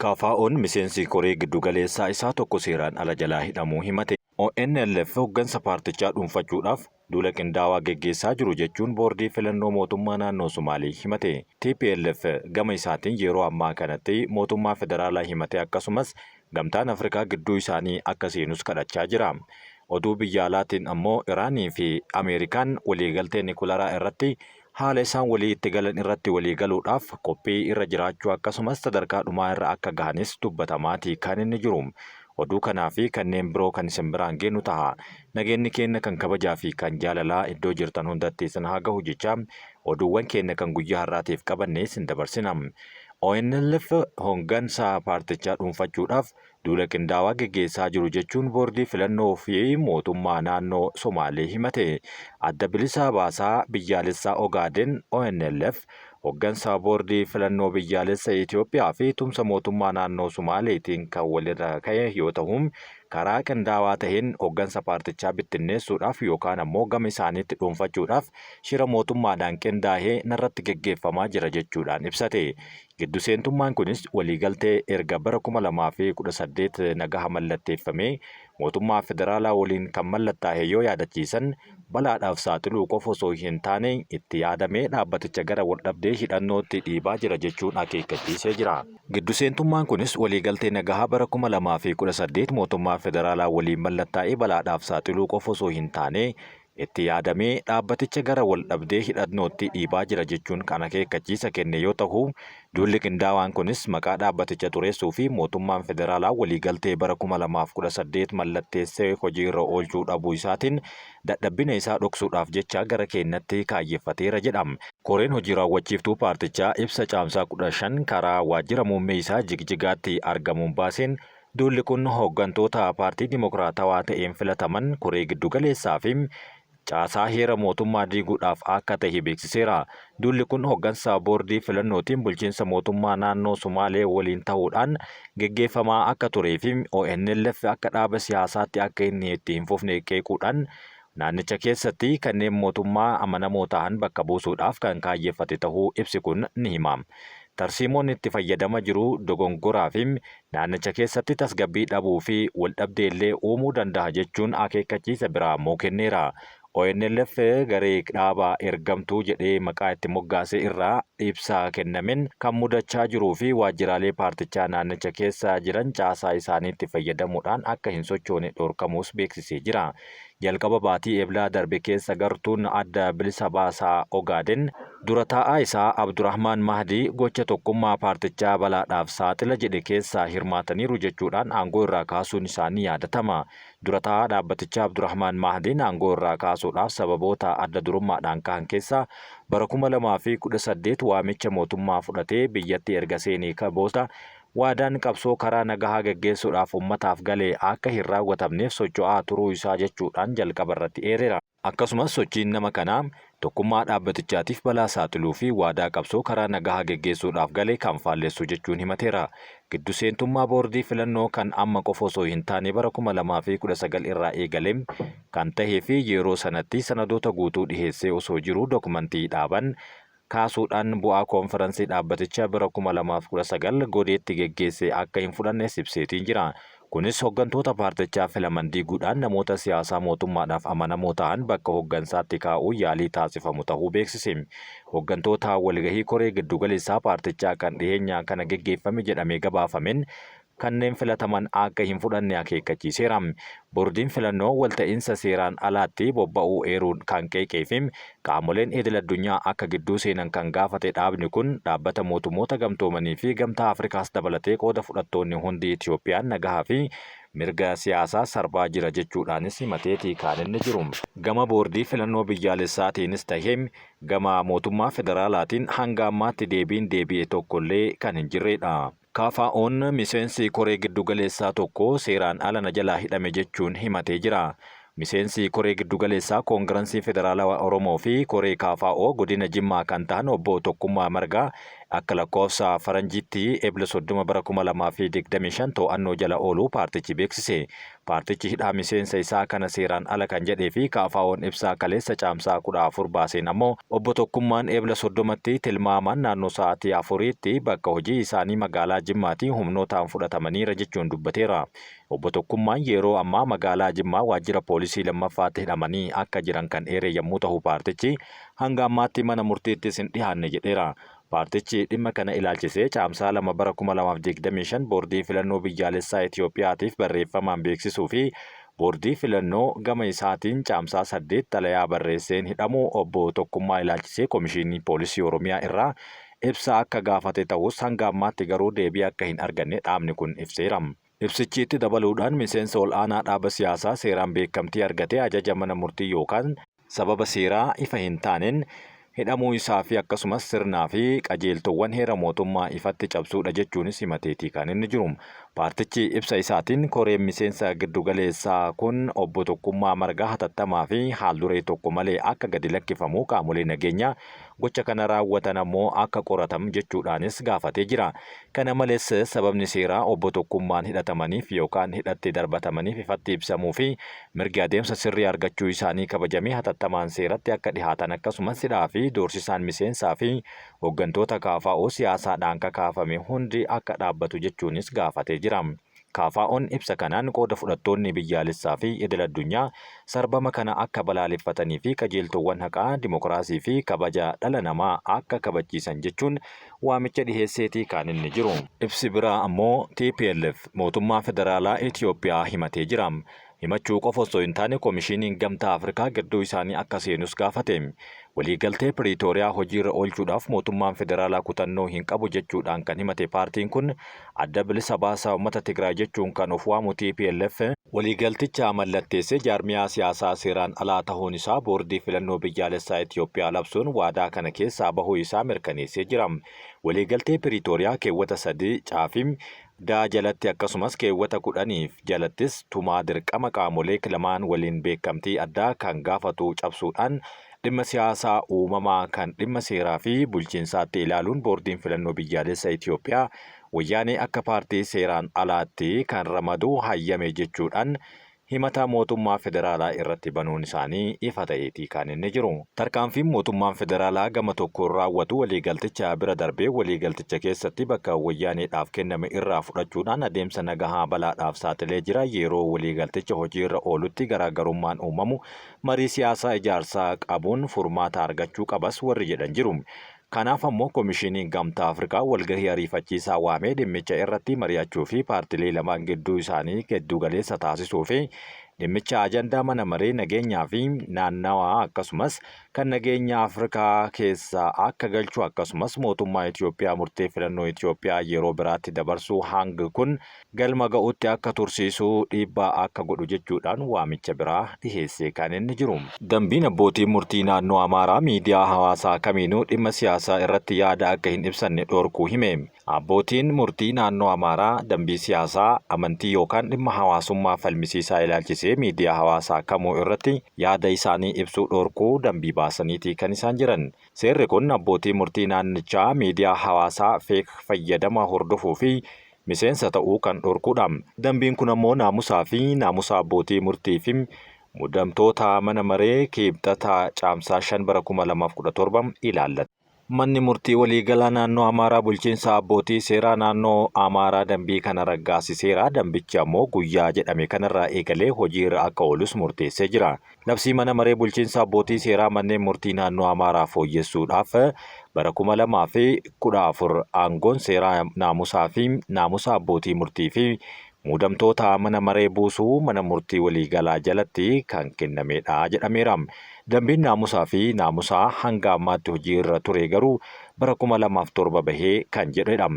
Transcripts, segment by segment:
KFO'n miseensi koree giddugaleessaa isaa tokko seeraan ala jalaa hidhamuu himate. ONLF hooggansa paartichaa dhuunfachuudhaaf duula qindaawaa geggeessaa jiru jechuun boordii filannoo mootummaa naannoo Somaalii himate. TPLF gama isaatiin yeroo ammaa kanatti mootummaa federaalaa himate akkasumas gamtaan Afrikaa gidduu isaanii akka seenus kadhachaa jira. Oduu biyya alaatiin ammoo Iraanii fi Ameerikaan waliigaltee Nikulaaraa irratti haala isaan walii itti galan irratti walii galuudhaaf qophii irra jiraachuu akkasumas sadarkaa dhumaa irra akka gahanis dubbatamaati kan inni jiru. Oduu kanaa fi kanneen biroo kan isin biraan geenyu ta'a. Nageenyi keenya kan kabajaa fi kan jaalalaa iddoo jirtan hundatti isin haa gahu jecha oduuwwan keenya kan guyyaa har'aatiif qabanne isin dabarsina. ONLF hooggansa paartichaa dhuunfachuudhaaf duula qindaawaa geggeessaa jiru jechuun boordii filannoo fi mootummaa naannoo Somaalee himate. Adda bilisa baasaa biyyaalessaa Ogaaden ONLF hooggansa boordii filannoo biyyaalessa Itoophiyaa fi tumsa mootummaa naannoo Somaaleetiin kan walirra ka'e yoo ta'u karaa qindaawaa ta'een hooggansa paartichaa bittinneessuudhaaf yookaan ammoo gama isaaniitti dhuunfachuudhaaf shira mootummaadhaan qindaa'ee narratti geggeeffamaa jira jechuudhaan ibsate. Giddu seentummaan kunis waliigaltee erga bara 2018 nagaha mallatteeffamee mootummaa federaalaa waliin kan mallattaa'e yoo yaadachiisan balaadhaaf saaxiluu qofa osoo hin taane itti yaadamee dhaabbaticha gara waldhabdee hidhannootti dhiibaa jira jechuun akeekkachiisee jira. Giddu seentummaan kunis waliigaltee nagahaa bara 2018 mootummaa federaalaa waliin mallattaa'ee balaadhaaf saaxiluu qofa osoo hin taane itti yaadamee dhaabbaticha gara waldhabdee hidhannootti dhiibaa jira jechuun kan akeekkachiisa kenne yoo ta'u duulli qindaawaan kunis maqaa dhaabbaticha xureessuu fi mootummaan federaalaa waliigaltee bara 2018 mallatteessee hojiirra oolchuu dhabuu isaatiin dadhabbina isaa dhoksuudhaaf jecha gara keenyatti kaayyeeffateera jedhama. Koreen hojii raawwachiiftuu paartichaa ibsa caamsaa 15 karaa waajjira muummee isaa Jigjigaatti argamuun baaseen duulli kun hooggantoota paartii dimokiraatawaa ta'een filataman koree giddugaleessaa fi caasaa heera mootummaa diiguudhaaf akka ta'e beeksiseera. Duulli kun hooggansa boordii filannootiin bulchiinsa mootummaa naannoo Somaalee waliin ta'uudhaan geggeeffamaa akka turee fi ONLF akka dhaaba siyaasaatti akka inni itti hin fufne qeequudhaan naannicha keessatti kanneen mootummaa amanamoo ta'an bakka buusuudhaaf kan kaayyeeffate ta'uu ibsi kun ni hima. Tarsiimoon itti fayyadama jiru dogongoraa fi naannicha keessatti tasgabbii dhabuu fi waldhabdee illee uumuu danda'a jechuun akeekkachiisa biraa immoo kenneera. ONLF garee dhaabaa ergamtuu jedhee maqaa itti moggaasee irraa ibsa kennameen kan mudachaa jiruu fi waajjiraalee paartichaa naannicha keessa jiran caasaa isaaniitti fayyadamuudhaan akka hin sochoone dhorkamuus beeksisee jira. Jalqaba baatii eeblaa darbe keessa gartuun adda bilisa baasaa Ogaaden dura taa'aa isaa Abdurrahmaan Mahdii gocha tokkummaa paartichaa balaadhaaf saaxila jedhe keessaa hirmaataniiru jechuudhaan aangoo irraa kaasuun isaanii yaadatama. Dura taa'aa dhaabbatichaa Abdurrahmaan Mahdiin aangoo irraa kaasuudhaaf sababoota adda durummaadhaan ka'an keessaa bara 2018 waamicha mootummaa fudhatee biyyatti erga seenee booda waadaan qabsoo karaa nagahaa geggeessuudhaaf ummataaf galee akka hin raawwatamneef socho'aa turuu isaa jechuudhaan jalqaba irratti eereera. Akkasumas sochiin nama kanaa tokkummaa dhaabbatichaatiif balaa saaxiluu fi waadaa qabsoo karaa nagahaa geggeessuudhaaf galee kan faallessu jechuun himateera. Giddu seentummaa boordii filannoo kan amma qofa osoo hin taane bara 2019 irraa eegalee kan tahee fi yeroo sanatti sanadoota guutuu dhiheessee osoo jiru dokumentii dhaaban kaasuudhaan bu'aa koonferansii dhaabbatichaa bara 2019 godeetti geggeesse akka hin fudhannes ibseetiin jira. Kunis hooggantoota paartichaa filaman diiguudhaan namoota siyaasaa mootummaadhaaf amanamoo ta'an bakka hooggansaatti kaa'uu yaalii taasifamu ta'uu beeksise. Hooggantoota walgahii koree giddugaleessaa paartichaa kan dhiyeenyaa kana geggeeffame jedhamee gabaafameen kanneen filataman akka hin fudhanne akeekkachiiseera. Boordiin filannoo walta'iinsa seeraan alaatti bobba'uu eeruun kan qeeqee fi qaamoleen idil addunyaa akka gidduu seenan kan gaafate dhaabni kun dhaabbata mootummoota gamtoomanii fi gamtaa Afrikaas dabalatee qooda fudhattoonni hundi Itoophiyaan nagahaa fi mirga siyaasaa sarbaa jira jechuudhaanis himateetii kan inni jiru. Gama boordii filannoo biyyaalessaatiinis tahee gama mootummaa federaalaatiin hanga ammaatti deebi'ee tokkollee kan hin jirredha. KFO'n miseensi koree giddugaleessaa tokko seeraan ala na jalaa hidhame jechuun himatee jira. Miseensi koree giddugaleessaa koongirensii federaalawaa Oromoo fi koree KFO godina Jimmaa kan ta'an obbo Tokkummaa Margaa Akka lakkoofsa faranjiitti eebila 30 bara 2025 to'annoo jala ooluu paartichi beeksise. Paartichi hidhaa miseensa isaa kana seeraan ala kan jedhee fi KFO'n ibsaa kaleessa caamsaa 14 baaseen ammoo obbo Tokkummaan eebila 30tti tilmaamaan naannoo sa'aatii 4tti bakka hojii isaanii magaalaa Jimmaatii humnootaan fudhatamaniira jechuun dubbateera. Obbo Tokkummaan yeroo ammaa magaalaa Jimmaa waajjira poolisii lammaffaatti hidhamanii akka jiran kan eere yommuu ta'u paartichi hanga ammaatti mana murtiittis hin dhiyaanne jedheera. Paartichi dhimma kana ilaalchisee caamsaa 2 bara 2025 boordii filannoo biyyaalessaa Itoophiyaatiif barreeffamaan beeksisuu fi boordii filannoo gama isaatiin caamsaa 8 xalayaa barreesseen hidhamuu obbo Tokkummaa ilaalchisee Komishinii Poolisii Oromiyaa irraa ibsa akka gaafate ta'us hanga ammaatti garuu deebii akka hin arganne dhaabni kun ibseera. Ibsichi itti dabaluudhaan miseensa ol'aanaa dhaaba siyaasaa seeraan beekamtii argatee ajaja mana murtii yookaan sababa seeraa ifa hin taaneen hidhamuu isaa fi akkasumas sirnaa fi qajeeltowwan heera mootummaa ifatti cabsuudha jechuunis himateetii kan inni jiru. Paartichi ibsa isaatiin koreen miseensa giddugaleessaa kun obbo Tokkummaa Margaa hatattamaa fi haalduree tokko malee akka gadi lakkifamu qaamolee nageenyaa gocha kana raawwatan ammoo akka qoratamu jechuudhaanis gaafatee jira. Kana malees sababni seeraa obbo Tokkummaan hidhatamaniif yookaan hidhatti darbatamaniif ifatti ibsamuu fi mirgi adeemsa sirrii argachuu isaanii kabajamee hatattamaan seeratti akka dhihaatan akkasumas hidhaa fi doorsisaan miseensaa fi hooggantoota KFO siyaasaadhaan kakaafame hundi akka dhaabbatu jechuunis gaafatee jira. KFO'n ibsa kanaan qooda fudhattoonni biyyaalessaa fi idil addunyaa sarbama kana akka balaaleffatanii fi qajeeltowwan haqaa dimokiraasii fi kabaja dhala namaa akka kabachiisan jechuun waamicha dhiheesseetii kan inni jiru. Ibsi biraa ammoo TPLF mootummaa federaalaa Itoophiyaa himatee jira. Himachuu qofa osoo hin taane Komishiniin Gamtaa Afrikaa gidduu isaanii akka seenus gaafate. Waliigaltee Piriitooriyaa hojiirra oolchuudhaaf mootummaan federaalaa kutannoo hin qabu jechuudhaan kan himate paartiin kun adda bilisa baasaa uummata Tigraay jechuun kan of waamu TPLF waliigalticha mallatteessee jaarmiyaa siyaasaa seeraan alaa ta'uun isaa boordii filannoo biyyaalessaa Itoophiyaa labsuun waadaa kana keessaa bahuu isaa mirkaneessee jira. Waliigaltee Piriitooriyaa keewwata 3 caafim daa jalatti akkasumas keewwata 10 jalattis tumaa dirqama qaamolee lamaan waliin beekamtii addaa kan gaafatu cabsuudhaan dhimma siyaasaa uumamaa kan dhimma seeraa fi bulchiinsaatti ilaaluun boordiin filannoo biyyaalessaa Itoophiyaa wayyaanee akka paartii seeraan alaatti kan ramadu hayyame jechuudhaan himata mootummaa federaalaa irratti banuun isaanii ifa ta'eetii kan inni jiru. Tarkaanfiin mootummaan federaalaa gama tokkoon raawwatu waliigalticha bira darbee waliigalticha keessatti bakka wayyaaneedhaaf kenname irraa fudhachuudhaan adeemsa nagahaa balaadhaaf saaxilee jira. Yeroo waliigalticha hojiirra oolutti garaagarummaan uumamu marii siyaasaa ijaarsaa qabuun furmaata argachuu qabas warri jedhan jiru. Kanaaf ammoo Komishiniin Gamtaa Afrikaa walgahii ariifachiisaa waamee dhimmicha irratti mari'achuu fi paartilee lamaan gidduu isaanii giddu galeessa taasisuu fi dhimmicha ajandaa mana maree nageenyaa fi naannawaa akkasumas kan nageenya Afrikaa keessa akka galchuu akkasumas mootummaa Itoophiyaa murtee filannoo Itoophiyaa yeroo biraatti dabarsuu hangi kun galma ga'utti akka tursiisuu dhiibbaa akka godhu jechuudhaan waamicha biraa dhiheessee kan inni jiru. Dambiin abbootiin murtii naannoo Amaaraa miidiyaa hawaasaa kamiinuu dhimma siyaasaa irratti yaada akka hin ibsanne dhorkuu hime. Abbootiin murtii naannoo Amaaraa dambii siyaasaa, amantii yookaan dhimma hawaasummaa falmisiisaa ilaalchisee miidiyaa hawaasaa kamuu irratti yaada isaanii ibsuu dhorkuu dambii baasaniitii kan isaan jiran. Seerri kun abbootii murtii naannichaa miidiyaa hawaasaa fayyadama hordofuu fi miseensa ta'uu kan dhorkuudha. Dambiin kun ammoo naamusaa fi naamusa abbootii murtii fi muddamtoota mana maree kibxata caamsaa 5 bara 2017 ilaallata. Manni murtii waliigalaa naannoo Amaaraa bulchiinsa abbootii seeraa naannoo Amaaraa dambii kana raggaasiseera. Dambichi ammoo guyyaa jedhame kanarraa eegalee hojiirra akka oolus murteessee jira. Labsii mana maree bulchiinsa abbootii seeraa manneen murtii naannoo Amaaraa fooyyessuudhaaf bara 2014 aangoon seeraa naamusaa fi naamusa abbootii murtii fi muudamtoota mana maree buusuu mana murtii waliigalaa jalatti kan kennameedha jedhameera. Dambiin naamusaa fi naamusaa hanga ammaatti hojiirra ture garuu bara 2007 bahee kan jedhedha.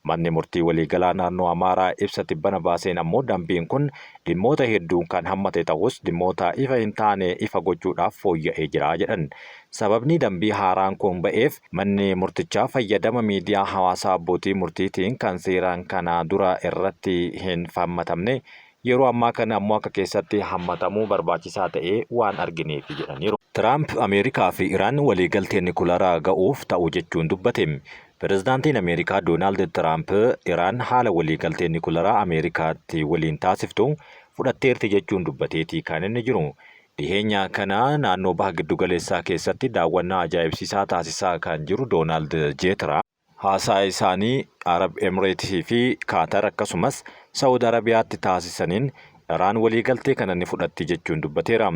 Manni murtii waliigalaa naannoo Amaaraa ibsa tibbana baaseen ammoo dambiin kun dhimmoota hedduun kan hammate ta'us dhimmoota ifa hin taane ifa gochuudhaaf fooyya'ee jira jedhan. Sababni dambii haaraan kun ba'eef manni murtichaa fayyadama miidiyaa hawaasaa abbootii murtiitiin kan seeraan kana dura irratti hin hammatamne yeroo ammaa kana ammoo akka keessatti hammatamuu barbaachisaa ta'ee waan argineef jedhaniiru. Tiraamp Ameerikaa fi Iraan waliigaltee nukilaaraa ga'uuf ta'u jechuun dubbate. Pireezidaantiin Ameerikaa Doonaald Tiraamp Iraan haala waliigaltee niwukilaraa Ameerikaatti waliin taasiftu fudhatteerti jechuun dubbateetii kan inni jiru. Dhiheenya kana naannoo baha giddugaleessaa keessatti daawwannaa ajaa'ibsiisaa taasisaa kan jiru Doonaald J. Tiraamp haasaa isaanii Arab Emireetii fi Kaatar akkasumas Saawud Arabiyaatti taasisaniin Iraan waliigaltee kana ni fudhatti jechuun dubbateera.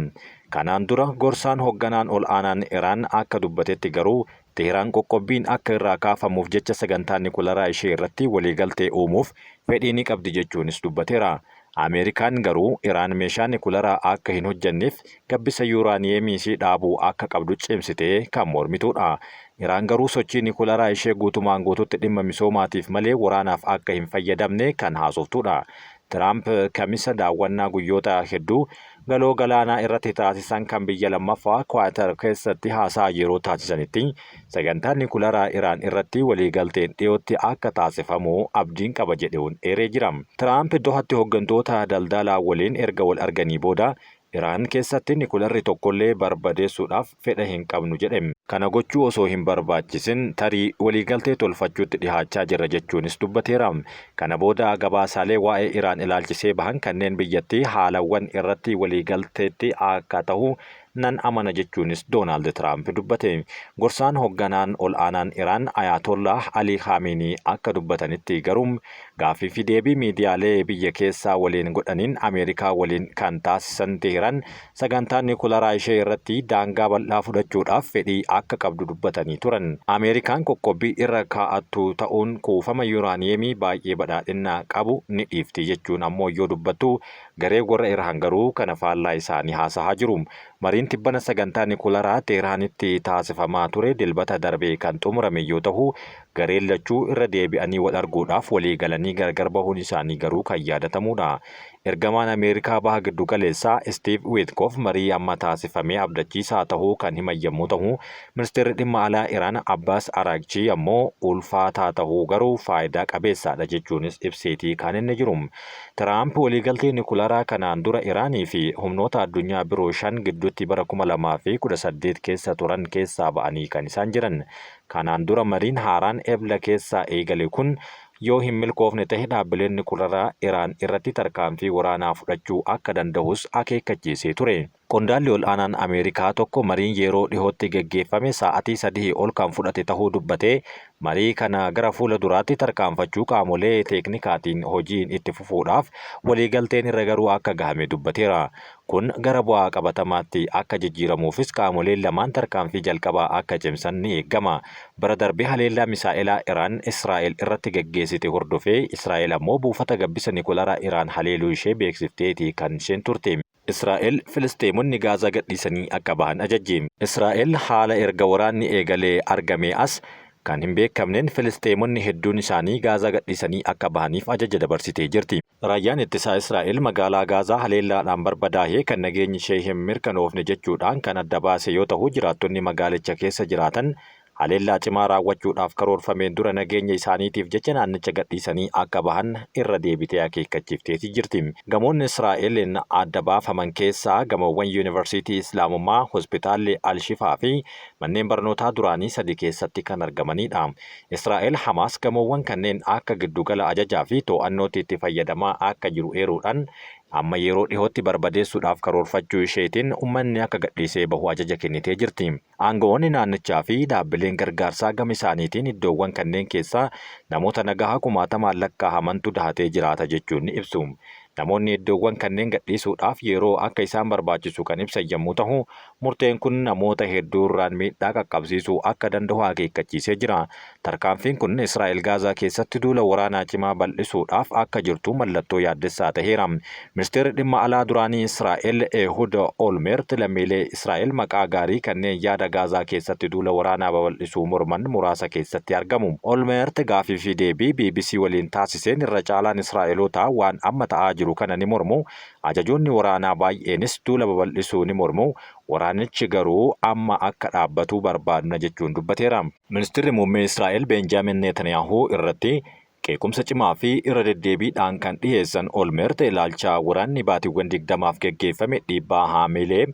Kanaan dura gorsaan hoogganaan ol aanaan Iraan akka dubbatetti garuu Teheraan qoqqobbiin akka irraa kaafamuuf jecha sagantaa niwukilaraa ishee irratti waliigaltee uumuuf fedhii ni qabdi jechuunis dubbateera. Ameerikaan garuu Iraan meeshaa niwukilaraa akka hin hojjenneef gabbisa yuuraaniyeemii ishee dhaabuu akka qabdu cimsitee kan mormitudha. Iraan garuu sochii niwukilaraa ishee guutumaan guututti dhimma misoomaatiif malee waraanaaf akka hin fayyadamne kan haasoftudha. Tiraamp kamisa daawwannaa guyyoota hedduu galoo galaanaa irratti taasisan kan biyya lammaffaa Kwaatar keessatti haasaa yeroo taasisanitti sagantaan niwukilaraa Iraan irratti waliigalteen dhiyootti akka taasifamu abdiin qaba jedhuun eeree jira. Tiraamp Dohatti hooggantoota daldalaa waliin erga wal arganii booda Iraan keessatti niwukilarri tokkollee barbadeessuudhaaf fedha hin qabnu jedhe. Kana gochuu osoo hin barbaachisin tarii waliigaltee tolfachuutti dhihaachaa jirra jechuunis dubbateera. Kana booda gabaasaalee waa'ee Iraan ilaalchisee bahan kanneen biyyattii haalawwan irratti waliigalteetti akka ta'u nan amana jechuunis Doonaald Tiraamp dubbate. Gorsaan hoogganaan ol aanaan Iraan Ayatollah Ali Khamenei akka dubbatanitti garuu gaaffii fi deebii miidiyaalee biyya keessaa waliin godhaniin Ameerikaa waliin kan taasisan Teheraan sagantaan niwukilaraa ishee irratti daangaa bal'aa fudhachuudhaaf fedhii akka qabdu dubbatanii turan. Ameerikaan qoqqobbii irra kaa'attu ta'uun kuufama yuuraaniyeemii baay'ee badhaadhina qabu ni dhiifti jechuun ammoo yoo dubbattu garee warra Iraan garuu kana faallaa isaanii haasahaa jiru. Mariin tibbana sagantaa niwukilaraa Teheraanitti taasifamaa ture dilbata darbee kan xumurame yoo ta'u gareen lachuu irra deebi'anii wal arguudhaaf walii galanii gargar bahuun isaanii garuu kan yaadatamudha. Ergamaan Ameerikaa baha giddu galeessaa Steve Witkoff marii amma taasifamee abdachiisaa ta'uu kan himan yommuu ta'u, ministeerri dhimma alaa Iraan Abbas Araghchi ammoo ulfaataa ta'uu garuu faayidaa qabeessaadha jechuunis ibseetii kan inni jiru. Tiraamp waliigaltee niwukilaraa kanaan dura Iraanii fi humnoota addunyaa biroo 5 gidduutti bara 2018 keessa turan keessaa ba'anii kan isaan jiran. Kanaan dura mariin haaraan ebla keessaa eegale kun yoo hin milkoofne ta'e dhaabbileen niwukilaraa Iraan irratti tarkaanfii waraanaa fudhachuu akka danda'us akeekkachiisee ture. Qondaalli ol aanaan Ameerikaa tokko mariin yeroo dhihootti geggeeffame sa'aatii 3 ol kan fudhate ta'uu dubbatee marii kana gara fuula duraatti tarkaanfachuu qaamolee teeknikaatiin hojiin itti fufuudhaaf waliigalteen irra garuu akka gahame dubbateera. Kun gara bu'aa qabatamaatti akka jijjiiramuufis qaamoleen lamaan tarkaanfii jalqabaa akka cimsan ni eegama. Bara darbee haleellaa misaa'ilaa Iraan Israa'el irratti geggeessite hordofee Israa'el ammoo buufata gabbisa niwukilaraa Iraan haleeluu ishee beeksifteetii kan isheen turte. Israa'el Filisteemonni Gaazaa gadhiisanii akka bahan ajajje. Israa'el haala erga waraanni eegalee argame as kan hin beekamneen Filisteemonni hedduun isaanii Gaazaa gadhiisanii akka bahaniif ajaja dabarsitee jirti. Raayyaan ittisaa Israa'el magaalaa Gaazaa haleellaadhaan barbadaahee kan nageenyi ishee hin mirkanoofne jechuudhaan kan adda baase yoo ta'u, jiraattonni magaalicha keessa jiraatan haleellaa cimaa raawwachuudhaaf karoorfameen dura nageenya isaaniitiif jecha naannicha gadhiisanii akka bahan irra deebitee akeekkachiifteetii jirti. Gamoonni Israa'el adda baafaman keessaa gamoowwan Yuunivarsiitii Islaamummaa, Hospitaalli Al-Shifaa fi manneen barnootaa duraanii 3 keessatti kan argamanidha. Israa'el Hamaas gamoowwan kanneen akka giddugala ajajaa fi to'annootti itti fayyadamaa akka jiru eeruudhaan amma yeroo dhihootti barbadeessuudhaaf karoorfachuu isheetiin uummanni akka gadhiisee bahu ajaja kennitee jirti. Aangawoonni naannichaa fi dhaabbileen gargaarsaa gama isaaniitiin iddoowwan kanneen keessaa namoota nagaa kumaatamaan lakkaa'amantu dahatee jiraata jechuun ni ibsu. Namoonni iddoowwan kanneen gadhiisuudhaaf yeroo akka isaan barbaachisu kan ibsan yommuu ta'u, murteen kun namoota hedduu irraan miidhaa qaqqabsiisuu akka danda'u akeekkachiisee jira. Tarkaanfiin kun Israa'el Gaazaa keessatti duula waraanaa cimaa bal'isuudhaaf akka jirtu mallattoo yaaddessaa ta'eera. Ministeerri dhimma alaa duraanii Israa'el Ehud Olmert lammiilee Israa'el maqaa gaarii kanneen yaada Gaazaa keessatti duula waraanaa babal'isuu morman muraasa keessatti argamu. Olmert gaaffii fi deebii BBC waliin taasiseen irra caalaan Israa'eloota waan amma ta'aa jiru kana ni mormu. Ajajoonni waraanaa baay'eenis duula babal'isuu ni mormu. Waraanichi garuu amma akka dhaabbatu barbaadna jechuun dubbateera. Ministeerri muummee Israa'el Benjaamin Netanyaahuu irratti qeequmsa cimaa fi irra deddeebiidhaan kan dhiyeessan Olmert ilaalcha waraanni baatiiwwan 20 geggeeffame dhiibbaa haamilee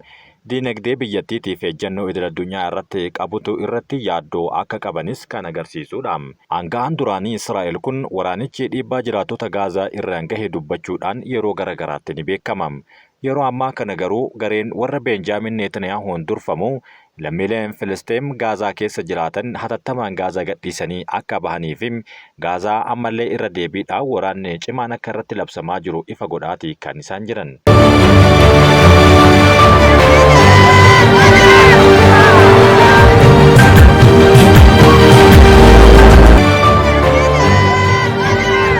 diinagdee biyyattiitiif ejjennoo idil-addunyaa irratti qabutu irratti yaaddoo akka qabanis kan agarsiisudha. Aangaa'aan duraanii Israa'el kun waraanichi dhiibbaa jiraattota Gaazaa irraan gahe dubbachuudhaan yeroo garagaraatti ni beekama. Yeroo ammaa kana garuu gareen warra Beenjaamin Netaniyaahuun durfamu lammiileen Filisxeem Gaazaa keessa jiraatan hatattamaan Gaazaa gadhiisanii akka bahaniif Gaazaa ammallee irra deebiidhaan waraanni cimaan akka irratti labsamaa jiru ifa godhaati kan isaan jiran.